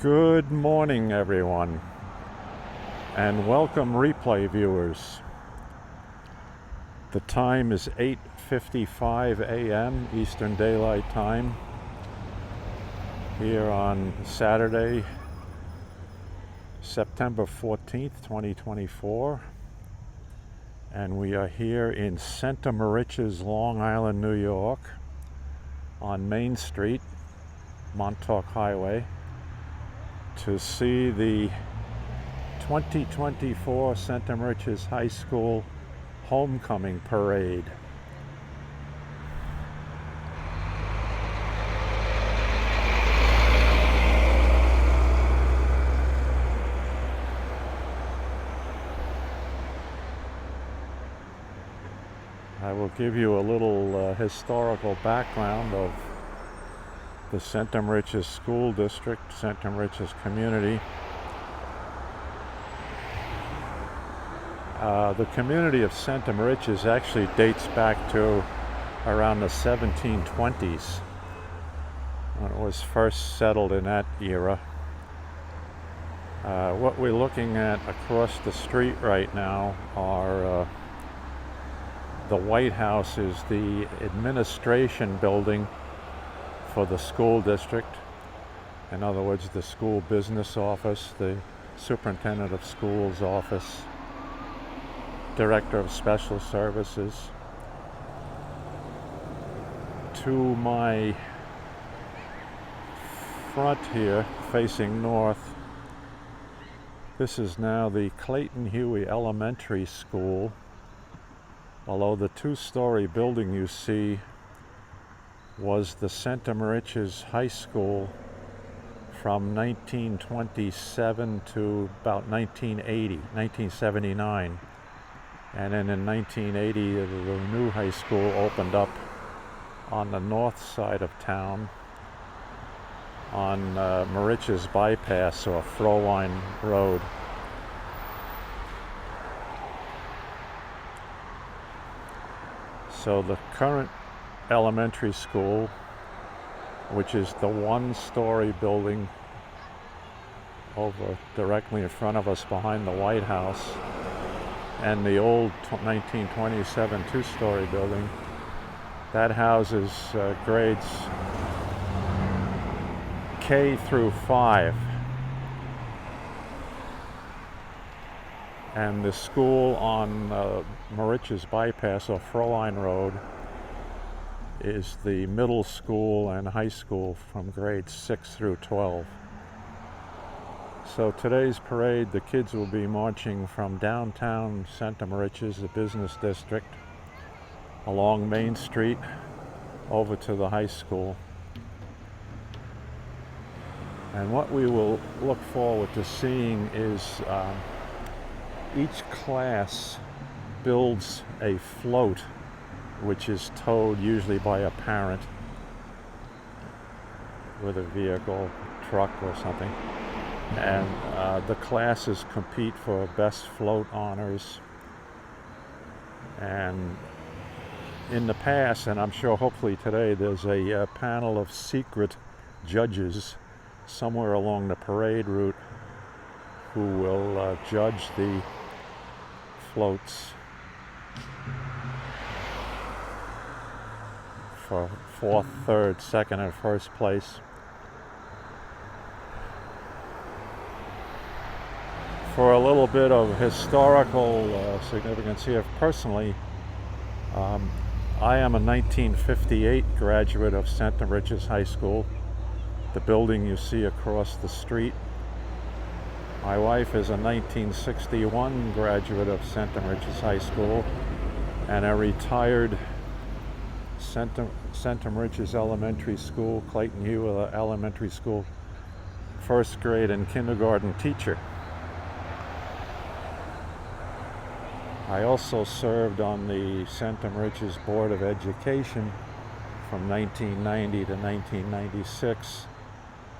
Good morning, everyone, and welcome replay viewers. The time is 8:55 a.m. Eastern Daylight Time here on Saturday, September 14th, 2024, and we are here in Center Moriches, Long Island, New York, on Main Street, Montauk Highway, to see the 2024 Center Moriches High School Homecoming Parade. I will give you a little historical background of the Center Moriches School District, Center Moriches community. The community of Center Moriches actually dates back to around the 1720s, when it was first settled in that era. What we're looking at across the street right now are the White House is the administration building for the school district. In other words, the school business office, the superintendent of schools office, director of special services. To my front here, facing north, this is now the Clayton Huey Elementary School, although the two-story building you see was the Center Moriches High School from 1927 to about 1979. And then in 1980, the new high school opened up on the north side of town on Moriches Bypass, or Frohline Road. So the current elementary school, which is the one-story building over directly in front of us behind the White House, and the old 1927 two-story building, that houses grades K through 5. And the school on Moriches Bypass, or Frohline Road, is the middle school and high school from grades 6 through 12. So today's parade, the kids will be marching from downtown Center Moriches, the business district, along Main Street over to the high school. And what we will look forward to seeing is each class builds a float, which is towed usually by a parent with a vehicle, truck or something. And the classes compete for best float honors. And in the past, and I'm sure hopefully today, there's a panel of secret judges somewhere along the parade route who will judge the floats for 4th, 3rd, 2nd, and 1st place. For a little bit of historical significance here, personally, I am a 1958 graduate of Center Moriches High School, the building you see across the street. My wife is a 1961 graduate of Center Moriches High School and a retired Center Moriches Elementary School, Clayton Huey Elementary School, 1st grade and kindergarten teacher. I also served on the Center Moriches Board of Education from 1990 to 1996,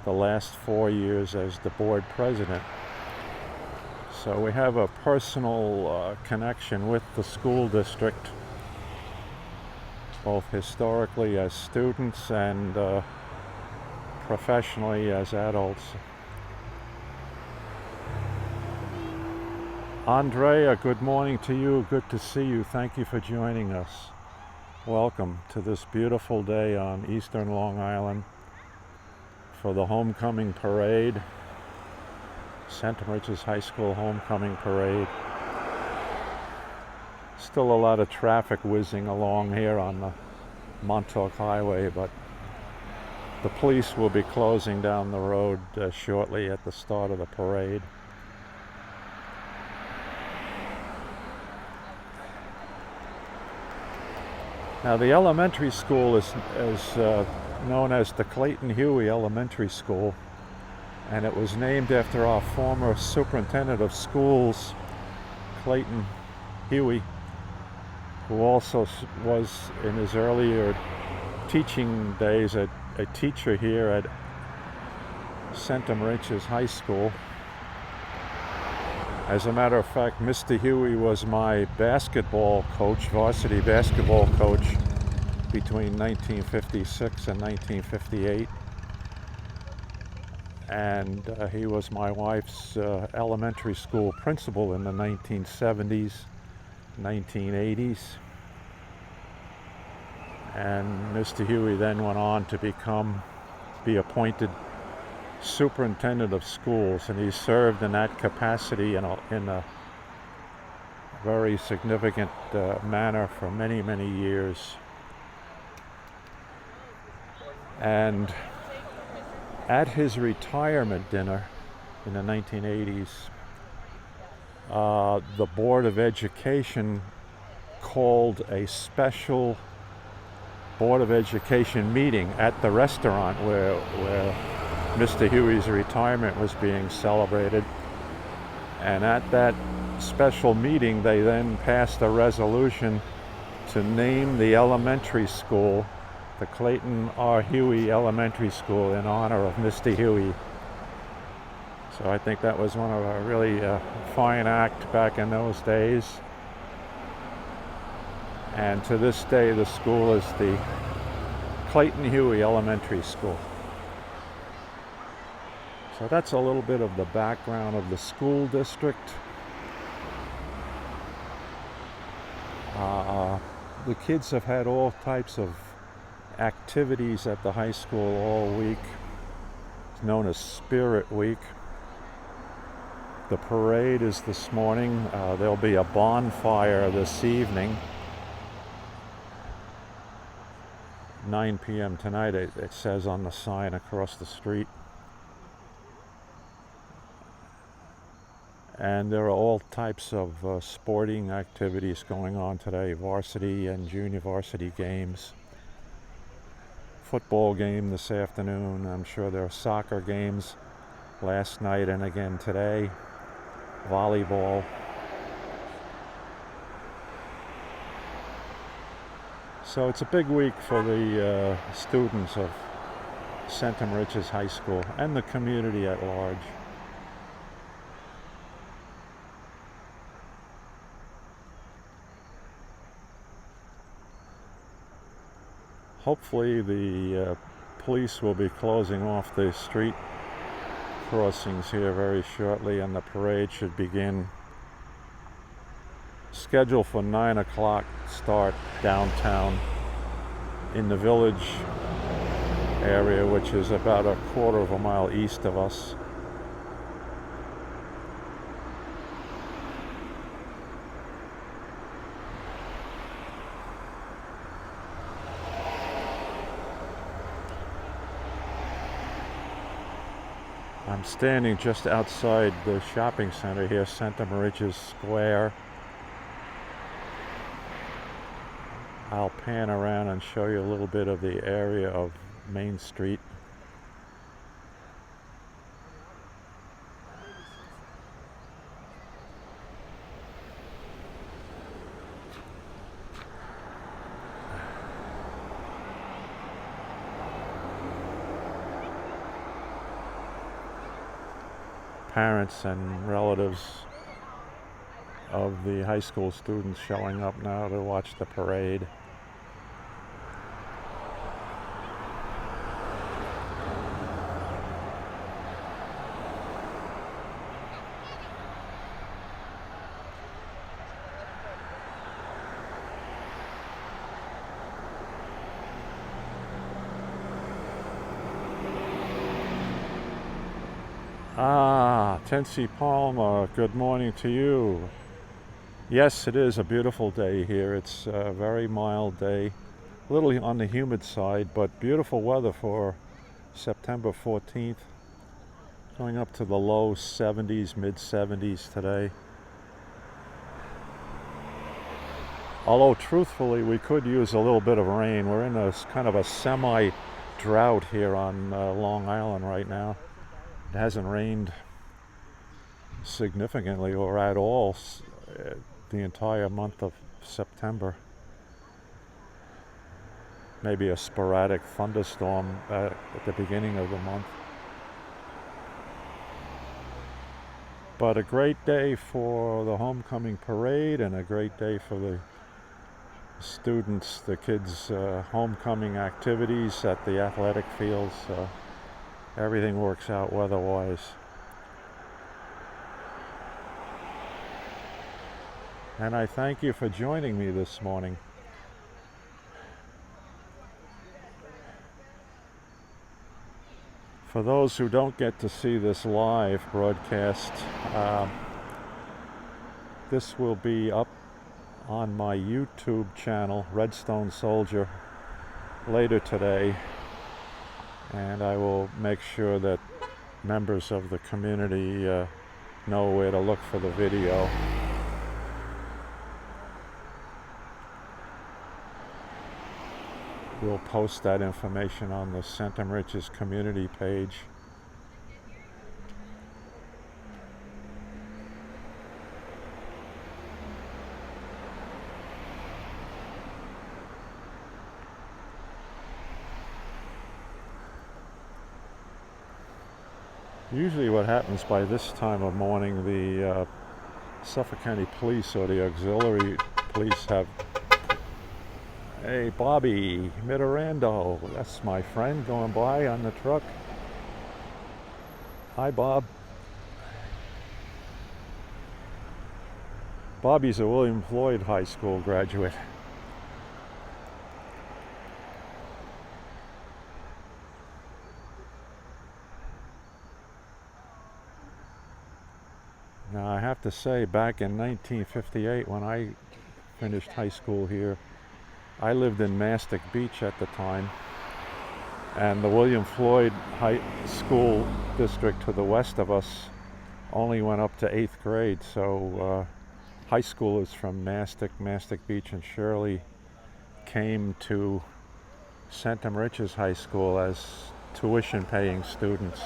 the last 4 years as the board president. So we have a personal connection with the school district, both historically as students and professionally as adults. Andrea, good morning to you. Good to see you. Thank you for joining us. Welcome to this beautiful day on Eastern Long Island for the homecoming parade, Center Moriches High School homecoming parade. Still a lot of traffic whizzing along here on the Montauk Highway, but the police will be closing down the road shortly at the start of the parade. Now, the elementary school is known as the Clayton Huey Elementary School, and it was named after our former superintendent of schools, Clayton Huey, who also was in his earlier teaching days a teacher here at Center Moriches High School. As a matter of fact, Mr. Huey was my basketball coach, varsity basketball coach, between 1956 and 1958. And he was my wife's elementary school principal in the 1970s, 1980s. And Mr. Huey then went on to be appointed superintendent of schools, and he served in that capacity in a very significant manner for many, many years. And at his retirement dinner in the 1980s, the Board of Education called a special Board of Education meeting at the restaurant where Mr. Huey's retirement was being celebrated. And at that special meeting, they then passed a resolution to name the elementary school the Clayton R. Huey Elementary School in honor of Mr. Huey. So I think that was one of a really fine act back in those days. And to this day, the school is the Clayton Huey Elementary School. So that's a little bit of the background of the school district. The kids have had all types of activities at the high school all week. It's known as Spirit Week. The parade is this morning. There'll be a bonfire this evening. 9 p.m. tonight, it says on the sign across the street. And there are all types of sporting activities going on today, varsity and junior varsity games. Football game this afternoon. I'm sure there are soccer games last night and again today. Volleyball. So it's a big week for the students of Center Moriches High School and the community at large. Hopefully the police will be closing off the street crossings here very shortly, and the parade should begin. Scheduled for 9 o'clock start downtown in the village area, which is about a quarter of a mile east of us. I'm standing just outside the shopping center here, Center Moriches Square. I'll pan around and show you a little bit of the area of Main Street. Parents and relatives of the high school students showing up now to watch the parade. Tensi Palma, good morning to you. Yes, it is a beautiful day here. It's a very mild day, a little on the humid side, but beautiful weather for September 14th. Going up to the low 70s, mid 70s today. Although truthfully, we could use a little bit of rain. We're in a kind of a semi-drought here on Long Island right now. It hasn't rained significantly or at all the entire month of September. Maybe a sporadic thunderstorm at the beginning of the month. But a great day for the homecoming parade and a great day for the students, the kids' homecoming activities at the athletic fields. Everything works out weather-wise. And I thank you for joining me this morning. For those who don't get to see this live broadcast, this will be up on my YouTube channel, Redstone Soldier, later today. And I will make sure that members of the community know where to look for the video. We'll post that information on the Center Moriches community page. Usually what happens by this time of morning, the Suffolk County Police or the auxiliary police have, hey, Bobby Mitterando, that's my friend going by on the truck. Hi, Bob. Bobby's a William Floyd High School graduate. Now, I have to say, back in 1958, when I finished high school here, I lived in Mastic Beach at the time, and the William Floyd High School district to the west of us only went up to 8th grade, so high schoolers from Mastic Beach, and Shirley came to Center Moriches High School as tuition-paying students.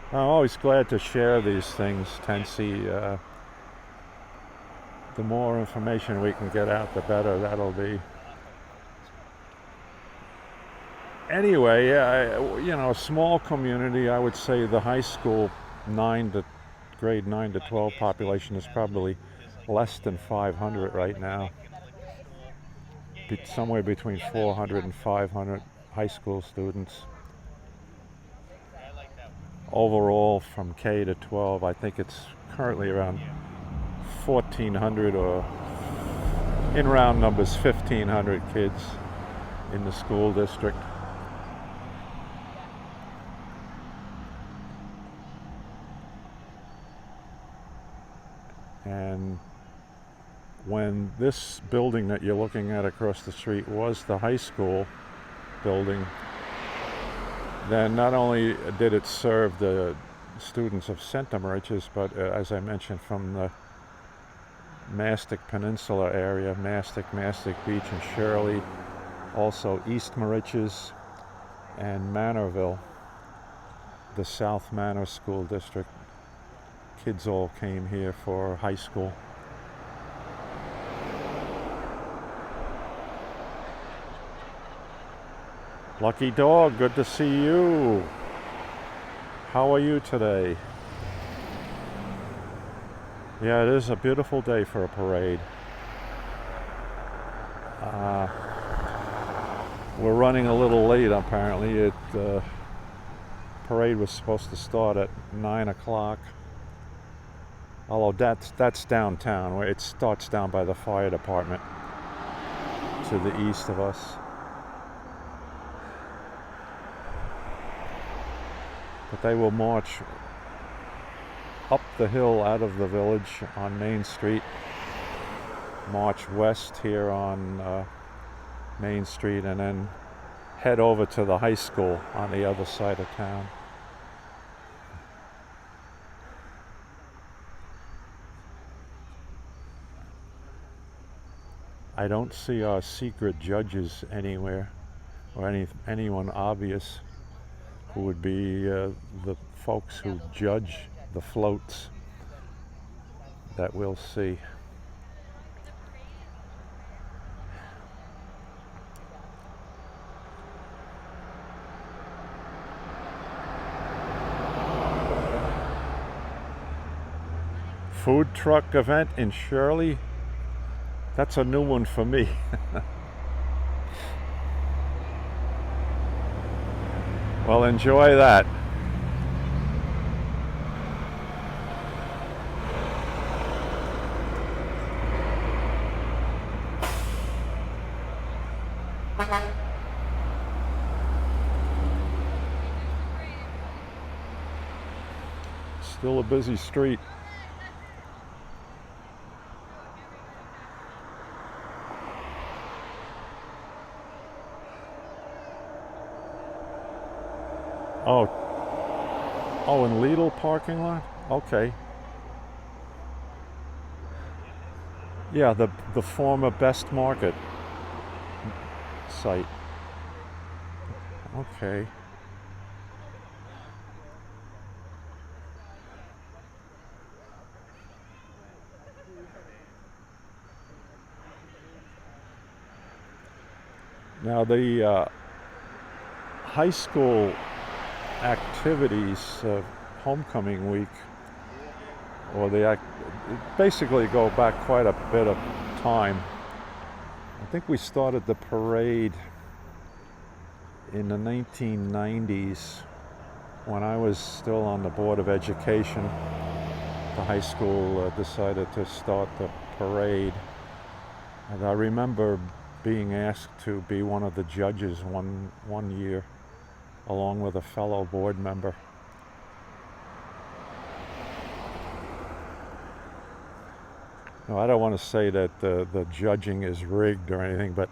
I'm always glad to share these things, Tensi. The more information we can get out, the better that'll be. Anyway, a small community. I would say the high school grade 9 to 12 population is probably less than 500 right now. Somewhere between 400 and 500 high school students. Overall, from K to 12, I think it's currently around 1,400, or in round numbers, 1,500 kids in the school district. And when this building that you're looking at across the street was the high school building, then not only did it serve the students of Center Moriches, but as I mentioned, from the Mastic Peninsula area, Mastic Beach and Shirley, also East Moriches and Manorville, the South Manor School District. Kids all came here for high school. Lucky Dog, good to see you. How are you today? Yeah, it is a beautiful day for a parade. We're running a little late, apparently. The parade was supposed to start at 9 o'clock. Although that's downtown, where it starts down by the fire department. to the east of us. But they will march up the hill out of the village on Main Street, march west here on Main Street, and then head over to the high school on the other side of town. I don't see our secret judges anywhere, or anyone obvious who would be the folks who judge the floats that we'll see. Food truck event in Shirley. That's a new one for me. Well, enjoy that. Still a busy street. Oh, in Lidl parking lot? Okay. Yeah, the former Best Market site. Okay. Now the high school activities, homecoming week, or basically go back quite a bit of time. I think we started the parade in the 1990s when I was still on the Board of Education. The high school decided to start the parade, and I remember being asked to be one of the judges one year, along with a fellow board member. Now, I don't want to say that the judging is rigged or anything, but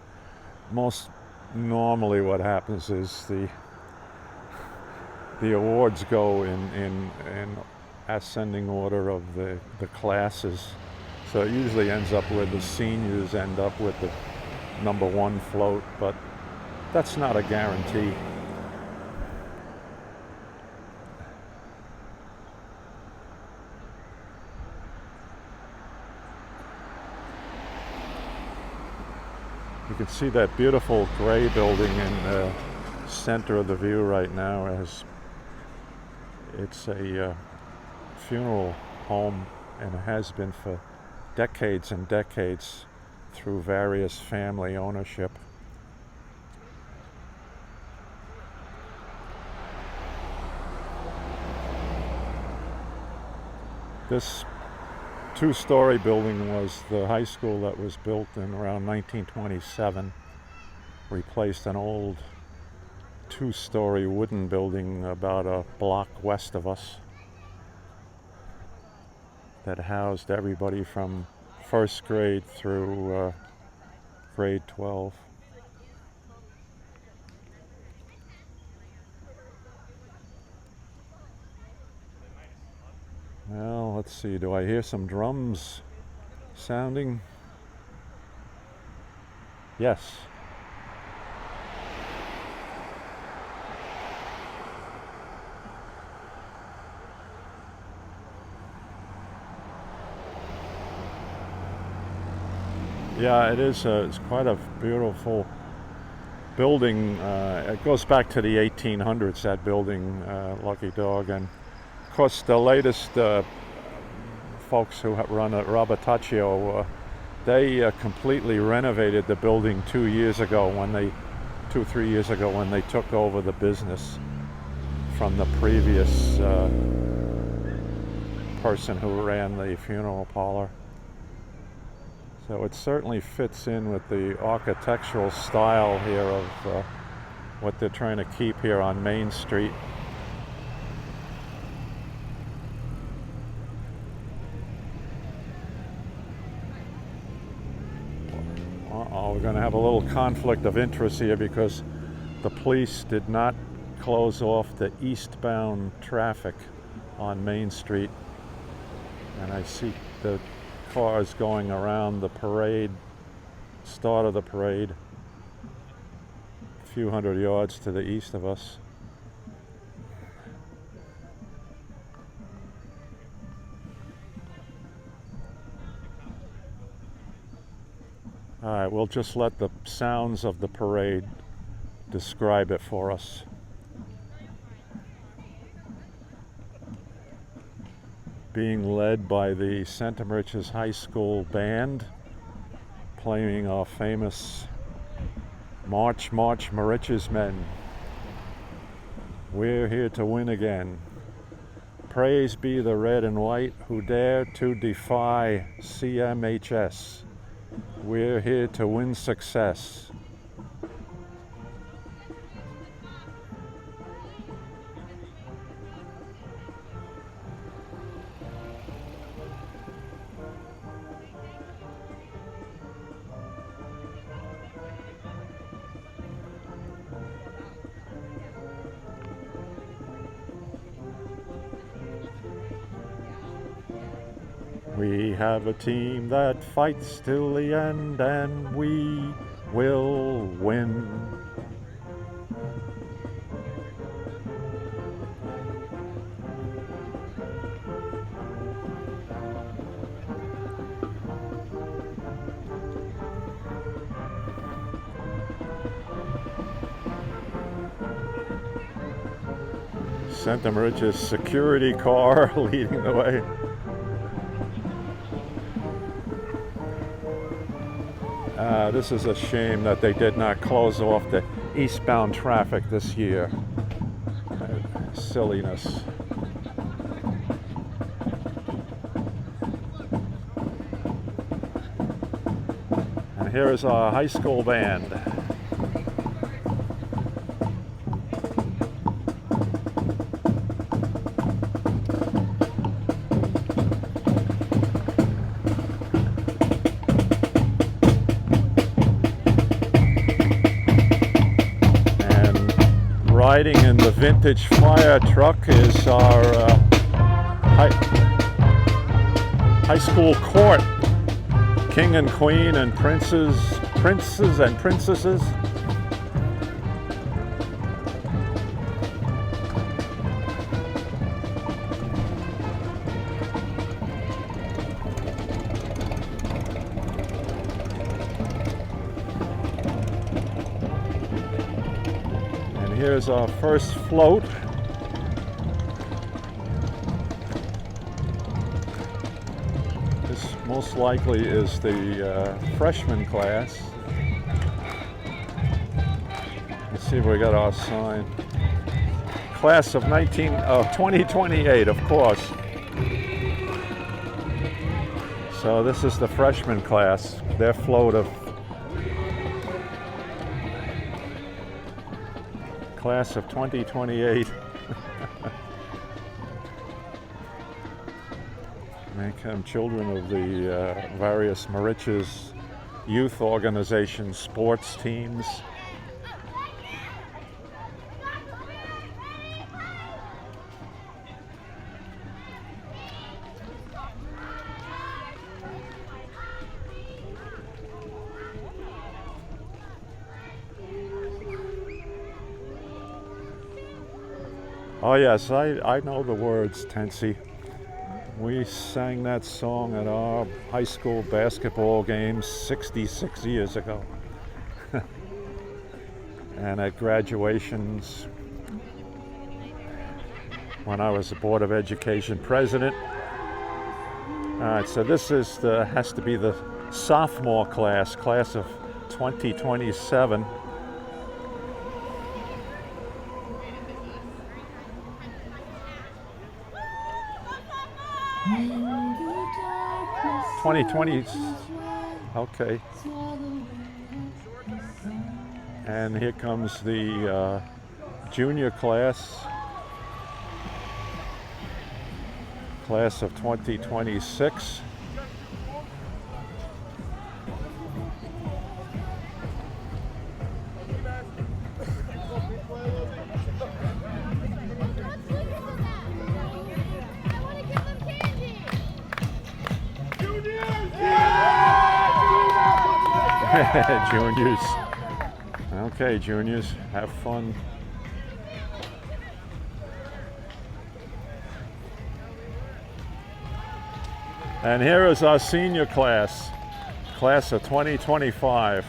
normally what happens is the awards go in ascending order of the classes. So it usually ends up where the seniors end up with the number one float, but that's not a guarantee. You can see that beautiful gray building in the center of the view right now, as it's a funeral home, and it has been for decades and decades through various family ownership. This two-story building was the high school that was built in around 1927, replaced an old two-story wooden building about a block west of us that housed everybody from first grade through grade 12. Well, let's see, do I hear some drums sounding? Yes. Yeah, it is. It's quite a beautiful building. It goes back to the 1800s, that building, Lucky Dog. And of course, the latest folks who run at Robertaccio, they completely renovated the building 2 years ago when they 3 years ago when they took over the business from the previous person who ran the funeral parlor. So it certainly fits in with the architectural style here of what they're trying to keep here on Main Street. We're going to have a little conflict of interest here because the police did not close off the eastbound traffic on Main Street. And I see the cars going around the parade, start of the parade, a few hundred yards to the east of us. All right, we'll just let the sounds of the parade describe it for us. Being led by the Center Moriches High School band, playing our famous March, March, Moriches Men. We're here to win again. Praise be the red and white who dare to defy CMHS. We're here to win success. We have a team that fights till the end, and we will win. Center Moriches security car leading the way. This is a shame that they did not close off the eastbound traffic this year. Silliness. And here is our high school band. Riding in the vintage fire truck is our high school court. King and queen and princes and princesses. Here's our first float. This most likely is the freshman class. Let's see if we got our sign. Class of 2028, of course. So this is the freshman class, their float of class of 2028. Make them children of the various Moriches youth organizations, sports teams. Oh yes, I know the words, Tensi. We sang that song at our high school basketball games 66 years ago. And at graduations, when I was the Board of Education president. All right, so this is has to be the sophomore class of 2027. Okay. And here comes the junior class of 2026. Juniors. Okay, juniors, have fun. And here is our senior class of 2025.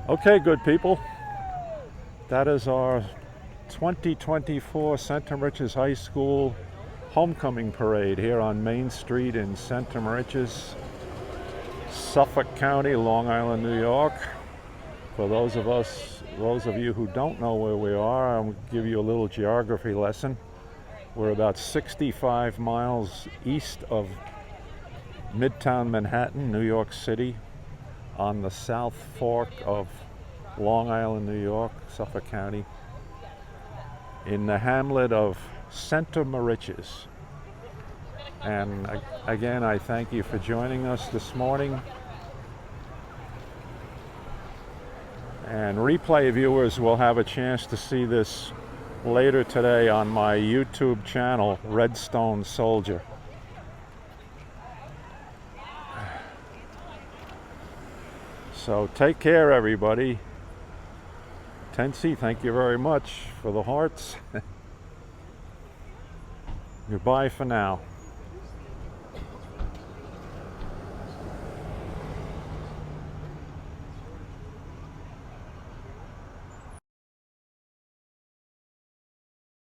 Okay, good people. That is our 2024 Center Moriches High School homecoming parade here on Main Street in Center Moriches, Suffolk County, Long Island, New York. For those of you who don't know where we are, I'll give you a little geography lesson. We're about 65 miles east of Midtown Manhattan, New York City, on the South Fork of Long Island, New York, Suffolk County, in the hamlet of Center Moriches. And again, I thank you for joining us this morning. And replay viewers will have a chance to see this later today on my YouTube channel, Redstone Soldier. So take care, everybody. Tensi, thank you very much for the hearts. Goodbye for now.